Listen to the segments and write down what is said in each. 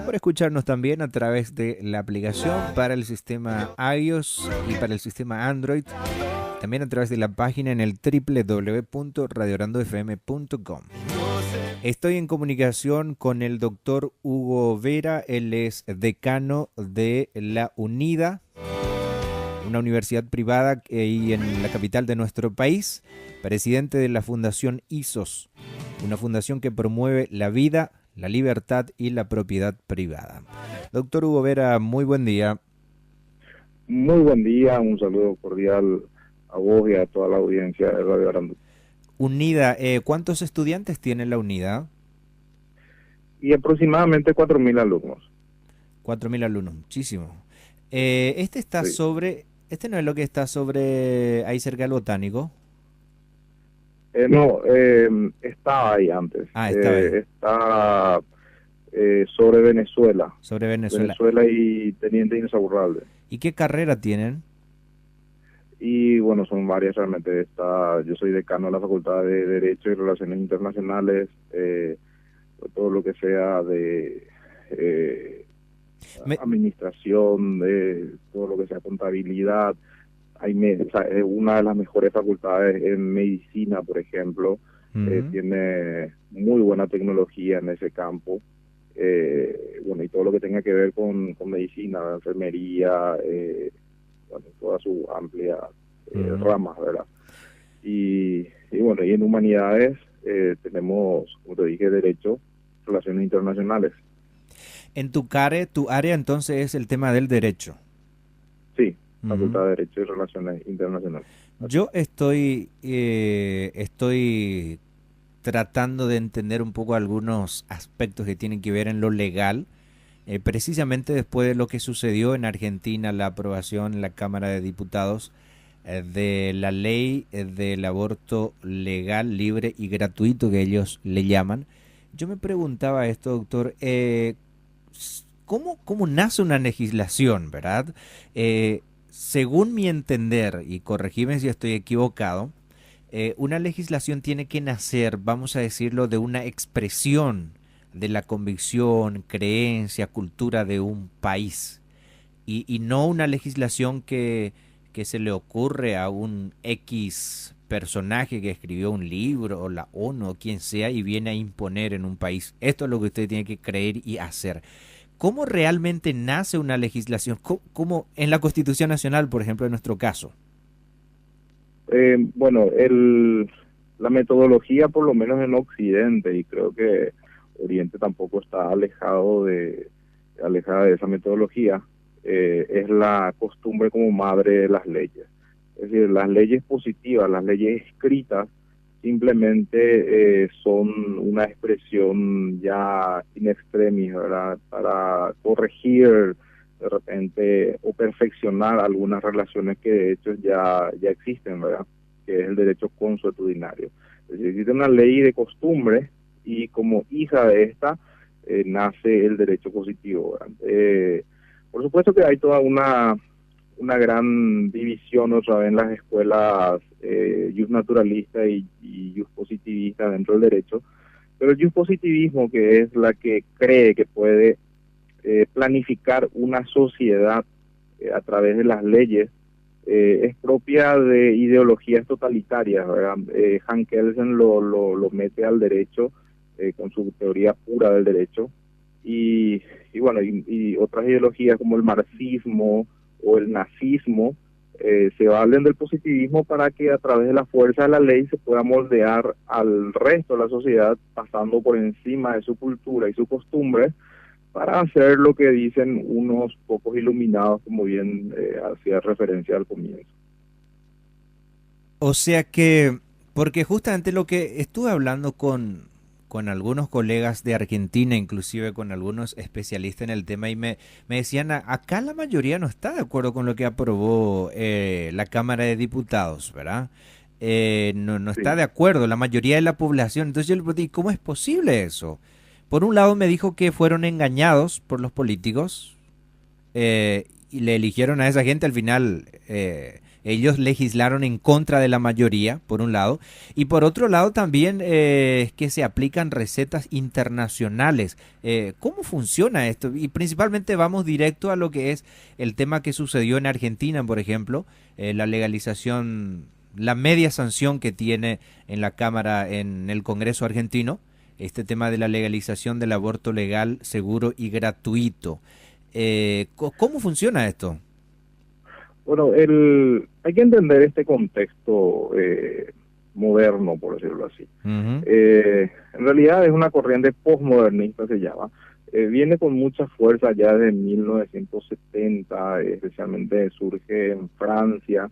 por escucharnos también a través de la aplicación para el sistema iOS y para el sistema Android. También a través de la página en el www.radiorandofm.com. Estoy en comunicación con el doctor Hugo Vera. Él es decano de la UNIDA, una universidad privada ahí en la capital de nuestro país, presidente de la Fundación ISOS, una fundación que promueve la vida, la libertad y la propiedad privada. Doctor Hugo Vera, muy buen día. Muy buen día, un saludo cordial a vos y a toda la audiencia de Radio Arandú. UNIDA, ¿cuántos estudiantes tiene la UNIDA? Y aproximadamente 4.000 alumnos. 4.000 alumnos, muchísimo. Este está Sí. este no es lo que está sobre ahí cerca del Botánico. No, estaba ahí antes. Estaba ahí. Está sobre Venezuela. Sobre Venezuela. Venezuela y Teniente Insaurralde. ¿Y qué carrera tienen? Y bueno, son varias realmente. Yo soy decano de la Facultad de Derecho y Relaciones Internacionales, todo lo que sea de administración, de todo lo que sea contabilidad. Es una de las mejores facultades en medicina, por ejemplo. Tiene muy buena tecnología en ese campo. Bueno, y todo lo que tenga que ver con medicina, enfermería, bueno, toda su amplia rama, ¿verdad? Y bueno, y en humanidades tenemos, como te dije, derecho, relaciones internacionales. En tu área entonces es el tema del derecho. Sí, Facultad de Derecho y Relaciones Internacionales. Yo estoy tratando de entender un poco algunos aspectos que tienen que ver en lo legal, precisamente después de lo que sucedió en Argentina, la aprobación en la Cámara de Diputados de la ley del aborto legal, libre y gratuito que ellos le llaman. Yo me preguntaba esto, doctor, ¿cómo nace una legislación, verdad? Según mi entender, y corregime si estoy equivocado, una legislación tiene que nacer, vamos a decirlo, de una expresión de la convicción, creencia, cultura de un país, y no una legislación que se le ocurre a un X personaje que escribió un libro, o la ONU, o quien sea, y viene a imponer en un país. Esto es lo que usted tiene que creer y hacer. ¿Cómo realmente nace una legislación? ¿Cómo en la Constitución Nacional, por ejemplo, en nuestro caso? Bueno, la metodología, por lo menos en Occidente, y creo que Oriente tampoco está alejada de esa metodología, es la costumbre como madre de las leyes. Es decir, las leyes positivas, las leyes escritas, simplemente son una expresión ya in extremis, ¿verdad? Para corregir de repente o perfeccionar algunas relaciones que de hecho ya existen, ¿verdad? Que es el derecho consuetudinario. Es decir, existe una ley de costumbre y como hija de esta nace el derecho positivo, ¿verdad? Por supuesto que hay toda una gran división otra vez en las escuelas jus naturalista y jus positivista dentro del derecho, pero el jus positivismo, que es la que cree que puede planificar una sociedad a través de las leyes, es propia de ideologías totalitarias, ¿verdad? Hank Kelsen lo mete al derecho con su teoría pura del derecho, y bueno, y otras ideologías como el marxismo o el nazismo se valen del positivismo para que a través de la fuerza de la ley se pueda moldear al resto de la sociedad, pasando por encima de su cultura y su costumbre, para hacer lo que dicen unos pocos iluminados, como bien hacía referencia al comienzo. O sea que, porque justamente lo que estuve hablando con algunos colegas de Argentina, inclusive con algunos especialistas en el tema, y me decían, acá la mayoría no está de acuerdo con lo que aprobó la Cámara de Diputados, ¿verdad? No está Sí. de acuerdo la mayoría de la población. Entonces yo le pregunté, ¿cómo es posible eso? Por un lado me dijo que fueron engañados por los políticos y le eligieron a esa gente al final. Ellos legislaron en contra de la mayoría, por un lado, y por otro lado también es que se aplican recetas internacionales. ¿Cómo funciona esto? Y principalmente vamos directo a lo que es el tema que sucedió en Argentina, por ejemplo, la legalización, la media sanción que tiene en la Cámara, en el Congreso argentino, este tema de la legalización del aborto legal, seguro y gratuito. ¿Cómo funciona esto? Bueno, hay que entender este contexto moderno, por decirlo así. Ujú. En realidad es una corriente postmodernista, se llama. Viene con mucha fuerza ya desde 1970, especialmente surge en Francia,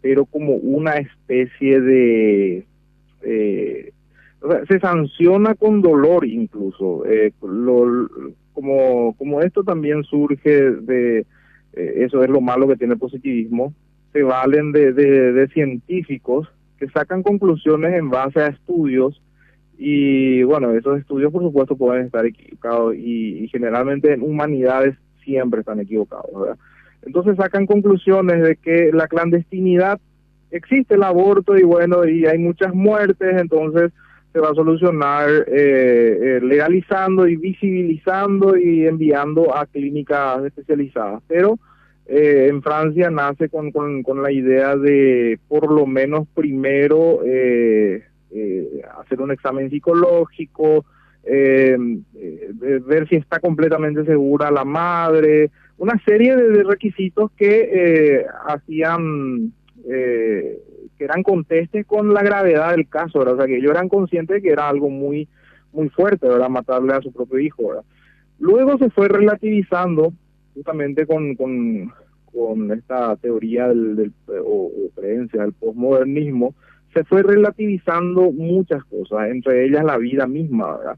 pero como una especie de... o sea, se sanciona con dolor incluso. Como esto también surge de eso es lo malo que tiene el positivismo, se valen de científicos que sacan conclusiones en base a estudios y bueno, esos estudios por supuesto pueden estar equivocados y generalmente en humanidades siempre están equivocados, ¿verdad? Entonces sacan conclusiones de que la clandestinidad existe el aborto y bueno, y hay muchas muertes, entonces se va a solucionar legalizando y visibilizando y enviando a clínicas especializadas. Pero en Francia nace con la idea de por lo menos primero hacer un examen psicológico, ver si está completamente segura la madre, una serie de requisitos que hacían... que eran contestes con la gravedad del caso, ¿verdad? O sea, que ellos eran conscientes de que era algo muy fuerte, ¿verdad? Matarle a su propio hijo, ¿verdad? Luego se fue relativizando justamente con esta teoría o creencia del posmodernismo, se fue relativizando muchas cosas, entre ellas la vida misma, ¿verdad?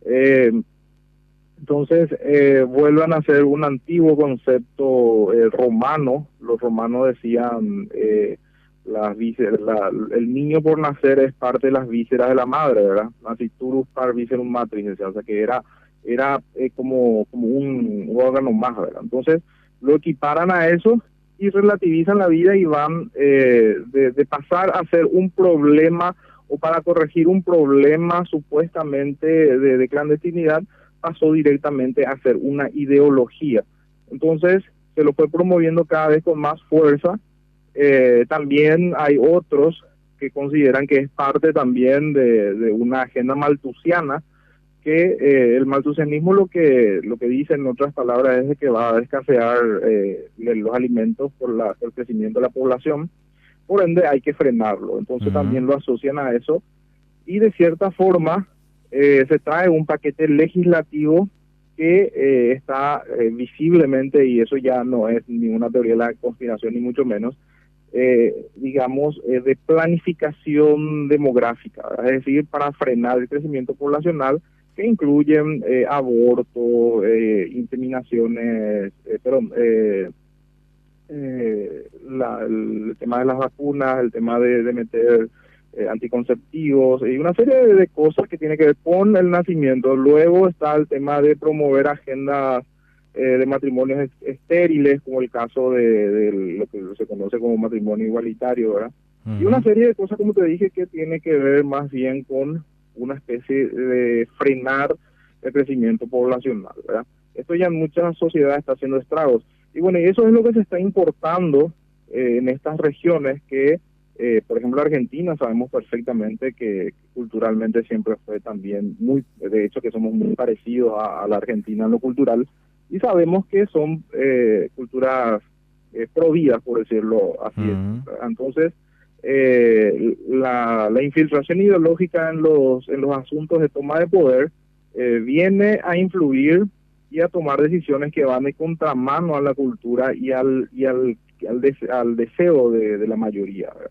Eh, entonces vuelvan a ser un antiguo concepto romano. Los romanos decían el niño por nacer es parte de las vísceras de la madre, ¿verdad? Nasciturus par viscerum matris, o sea que era como un órgano más, ¿verdad? Entonces lo equiparan a eso y relativizan la vida y van de pasar a ser un problema o para corregir un problema supuestamente de clandestinidad, pasó directamente a ser una ideología. Entonces se lo fue promoviendo cada vez con más fuerza. También hay otros que consideran que es parte también de una agenda malthusiana, que el malthusianismo lo que dice en otras palabras es de que va a escasear los alimentos por el crecimiento de la población, por ende hay que frenarlo. Entonces Ujú. también lo asocian a eso y de cierta forma se trae un paquete legislativo que está visiblemente, y eso ya no es ninguna teoría de la conspiración ni mucho menos, digamos, de planificación demográfica, ¿verdad? Es decir, para frenar el crecimiento poblacional, que incluyen aborto, inseminaciones, el tema de las vacunas, el tema de meter anticonceptivos y una serie de cosas que tiene que ver con el nacimiento. Luego está el tema de promover agendas de matrimonios estériles, como el caso de lo que se conoce como matrimonio igualitario, ¿verdad? Y una Ujú. serie de cosas, como te dije, que tiene que ver más bien con una especie de frenar el crecimiento poblacional, ¿verdad? Esto ya en muchas sociedades está haciendo estragos. Y bueno, y eso es lo que se está importando en estas regiones que, por ejemplo, Argentina, sabemos perfectamente que culturalmente siempre fue también de hecho que somos muy parecidos a la Argentina en lo cultural, y sabemos que son culturas providas, por decirlo así. Ujú. Entonces, la infiltración ideológica en los asuntos de toma de poder viene a influir y a tomar decisiones que van de contramano a la cultura y al deseo de la mayoría, ¿verdad?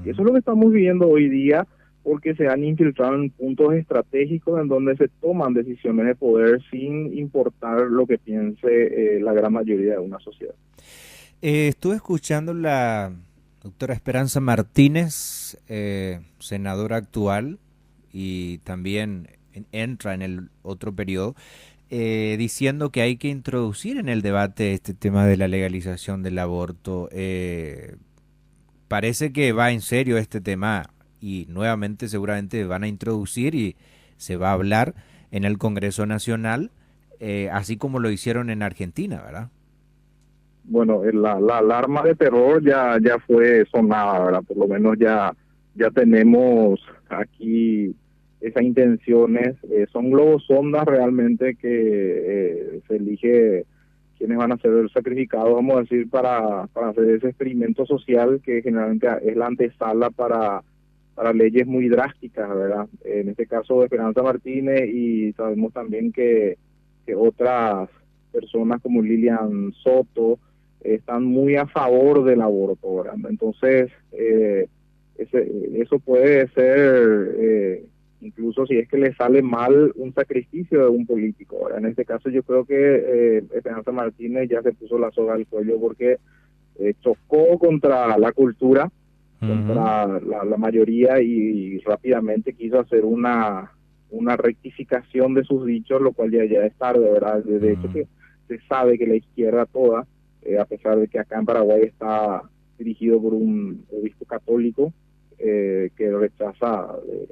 Y eso Ujú. es lo que estamos viviendo hoy día, porque se han infiltrado en puntos estratégicos en donde se toman decisiones de poder sin importar lo que piense la gran mayoría de una sociedad. Estuve escuchando la doctora Esperanza Martínez, senadora actual, y también entra en el otro periodo, diciendo que hay que introducir en el debate este tema de la legalización del aborto. parece que va en serio este tema y nuevamente seguramente van a introducir y se va a hablar en el Congreso Nacional, así como lo hicieron en Argentina, ¿verdad? Bueno, la alarma de terror ya fue sonada, ¿verdad? Por lo menos ya tenemos aquí esas intenciones. Son globos sondas realmente que se elige quiénes van a ser sacrificados, vamos a decir, para hacer ese experimento social que generalmente es la antesala para leyes muy drásticas, ¿verdad? En este caso, Esperanza Martínez, y sabemos también que otras personas como Lilian Soto están muy a favor del aborto, ¿verdad? Entonces, eso puede ser, incluso si es que le sale mal, un sacrificio de un político, ¿verdad? En este caso yo creo que Esperanza Martínez ya se puso la soga al cuello porque chocó contra la cultura, Ujú. contra la mayoría y rápidamente quiso hacer una rectificación de sus dichos, lo cual ya es tarde, ¿verdad? De hecho Mm. que se sabe que la izquierda toda, a pesar de que acá en Paraguay está dirigido por un obispo católico que rechaza,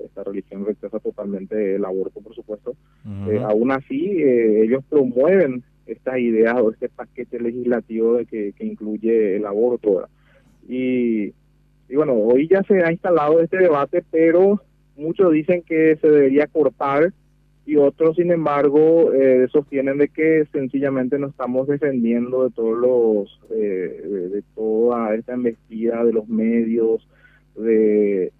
esta religión rechaza totalmente el aborto, por supuesto, Ujú. aún así ellos promueven estas ideas o este paquete legislativo de que incluye el aborto, ¿verdad? Y bueno, hoy ya se ha instalado este debate, pero muchos dicen que se debería cortar y otros, sin embargo, sostienen de que sencillamente nos estamos defendiendo de todos de toda esta embestida de los medios, de,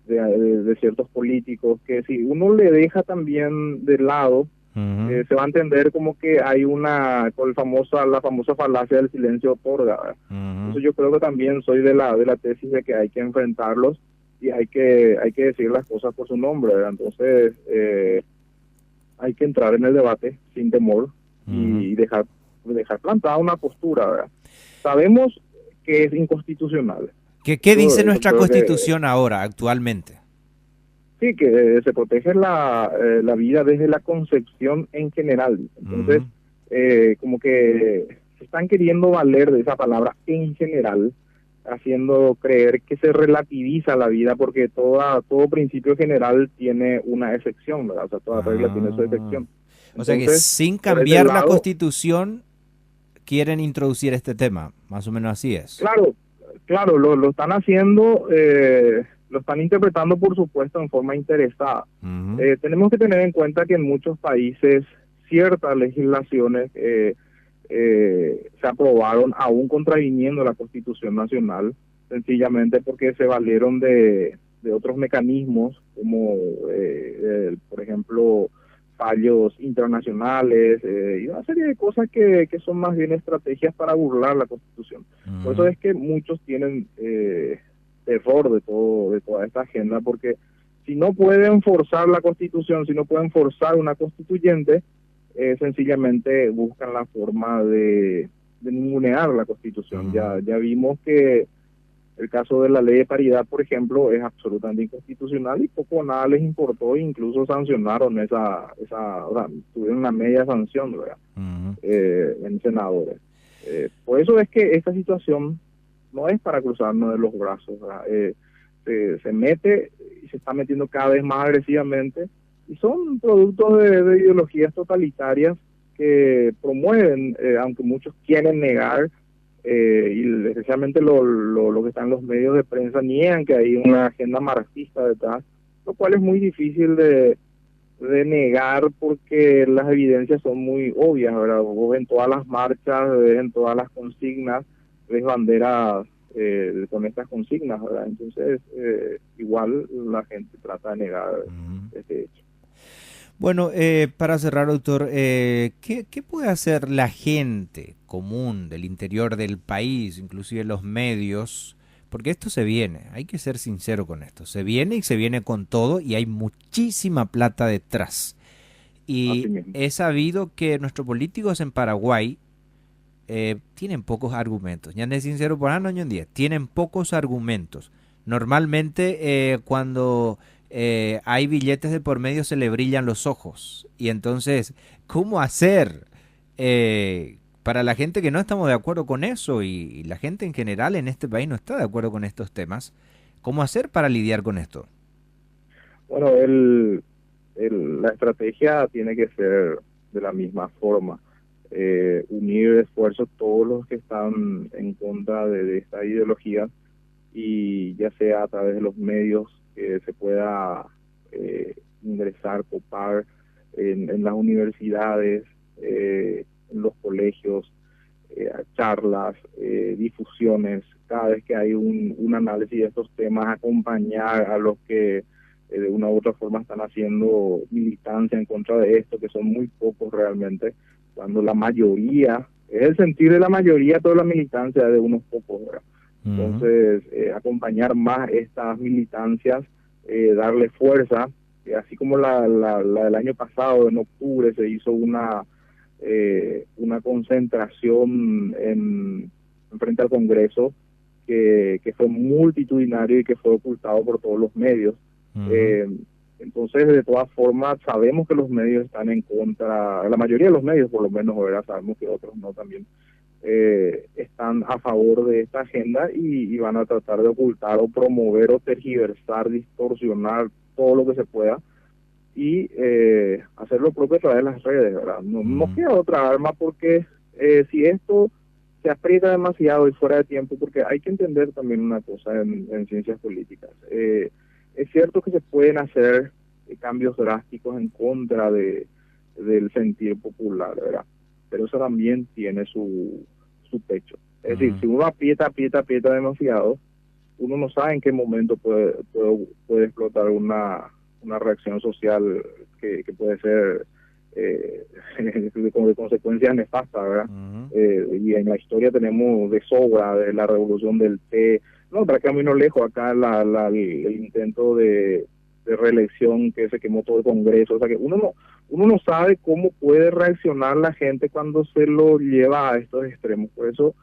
de ciertos políticos, que si uno le deja también de lado, Ujú. se va a entender como que hay con la famosa falacia del silencio otorga, ¿verdad? Ujú. Entonces yo creo que también soy de la tesis de que hay que enfrentarlos y hay que decir las cosas por su nombre, ¿verdad? Entonces hay que entrar en el debate sin temor Ujú. y dejar plantada una postura, ¿verdad? Sabemos que es inconstitucional. ¿Qué dice Eso nuestra creo que Constitución ahora, actualmente? sí, que se protege la vida desde la concepción en general. Entonces, Ujú. como que se están queriendo valer de esa palabra en general, haciendo creer que se relativiza la vida porque todo principio general tiene una excepción, ¿verdad? O sea, toda regla tiene su Ah. excepción. O sea que Entonces, sin por ese cambiar la lado, Constitución quieren introducir este tema, más o menos así es. claro, claro, lo están haciendo, lo están interpretando, por supuesto, en forma interesada. Ujú. Tenemos que tener en cuenta que en muchos países ciertas legislaciones se aprobaron aún contraviniendo la Constitución Nacional, sencillamente porque se valieron de otros mecanismos, como, por ejemplo, fallos internacionales y una serie de cosas que son más bien estrategias para burlar la Constitución. Por eso Ujú. es que muchos tienen terror de toda esta agenda, porque si no pueden forzar la Constitución, si no pueden forzar una constituyente, sencillamente buscan la forma de ningunear la Constitución. Ujú. Ya vimos que el caso de la ley de paridad, por ejemplo, es absolutamente inconstitucional y poco o nada les importó, incluso sancionaron o sea, tuvieron una media sanción, ¿verdad? Ujú. En senadores. Por eso es que esta situación no es para cruzarnos de los brazos, ¿verdad? Se mete y se está metiendo cada vez más agresivamente y son productos de ideologías totalitarias que promueven, aunque muchos quieren negar, y especialmente lo que están en los medios de prensa niegan que hay una agenda marxista detrás, lo cual es muy difícil de negar porque las evidencias son muy obvias, ¿verdad? Vos en todas las marchas, ves en todas las consignas, ves banderas con estas consignas, ¿verdad? Entonces, igual la gente trata de negar Ujú. este hecho. Bueno, para cerrar, doctor, ¿qué puede hacer la gente común del interior del país, inclusive los medios? Porque esto se viene, hay que ser sincero con esto, se viene y se viene con todo y hay muchísima plata detrás. Así Y mismo. he sabido que nuestros políticos en Paraguay tienen pocos argumentos. Ya de sincero por año en día, tienen pocos argumentos. Normalmente cuando hay billetes de por medio se le brillan los ojos. Y entonces, ¿cómo hacer? para la gente que no estamos de acuerdo con eso y la gente en general en este país no está de acuerdo con estos temas, ¿cómo hacer para lidiar con esto? Bueno, la estrategia tiene que ser de la misma forma. Unir esfuerzos todos los que están en contra de esta ideología y ya sea a través de los medios que se pueda ingresar, copar en las universidades, en los colegios, charlas, difusiones, cada vez que hay un análisis de estos temas, acompañar a los que de una u otra forma están haciendo militancia en contra de esto, que son muy pocos realmente, cuando la mayoría, es el sentir de la mayoría, toda la militancia de unos pocos, ¿verdad? Entonces, acompañar más estas militancias, darle fuerza, así como la del año pasado, en octubre, se hizo una concentración frente al Congreso que fue multitudinario y que fue ocultado por todos los medios. Entonces, de todas formas, sabemos que los medios están en contra, la mayoría de los medios por lo menos, ¿verdad? Sabemos que otros no también, están a favor de esta agenda y van a tratar de ocultar o promover o tergiversar, distorsionar todo lo que se pueda y hacer lo propio a través de las redes, ¿verdad? No queda otra arma porque si esto se aprieta demasiado y fuera de tiempo, porque hay que entender también una cosa en ciencias políticas. Es cierto que se pueden hacer cambios drásticos en contra del sentir popular, ¿verdad? Pero eso también tiene su pecho. Es decir, si uno aprieta demasiado, uno no sabe en qué momento puede explotar una reacción social que puede ser de consecuencias nefastas, ¿verdad? Y en la historia tenemos de sobra de la revolución del té, no, para camino lejos, acá el intento de reelección que se quemó todo el Congreso, o sea que uno no sabe cómo puede reaccionar la gente cuando se lo lleva a estos extremos. Por eso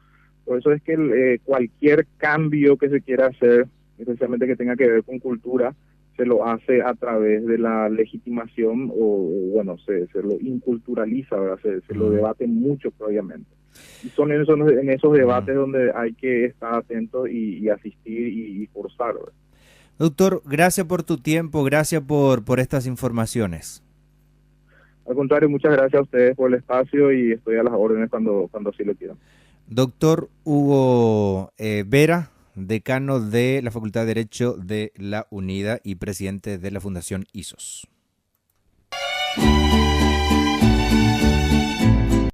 es que cualquier cambio que se quiera hacer, especialmente que tenga que ver con cultura, se lo hace a través de la legitimación o bueno, se lo inculturaliza, ¿verdad? Se lo debate mucho previamente. Y son en esos debates donde hay que estar atentos y asistir y forzar, ¿verdad? Doctor, gracias por tu tiempo, gracias por estas informaciones. Al contrario, muchas gracias a ustedes por el espacio y estoy a las órdenes cuando así lo quieran. Doctor Hugo Vera, decano de la Facultad de Derecho de la UNIDA y presidente de la Fundación ISOS.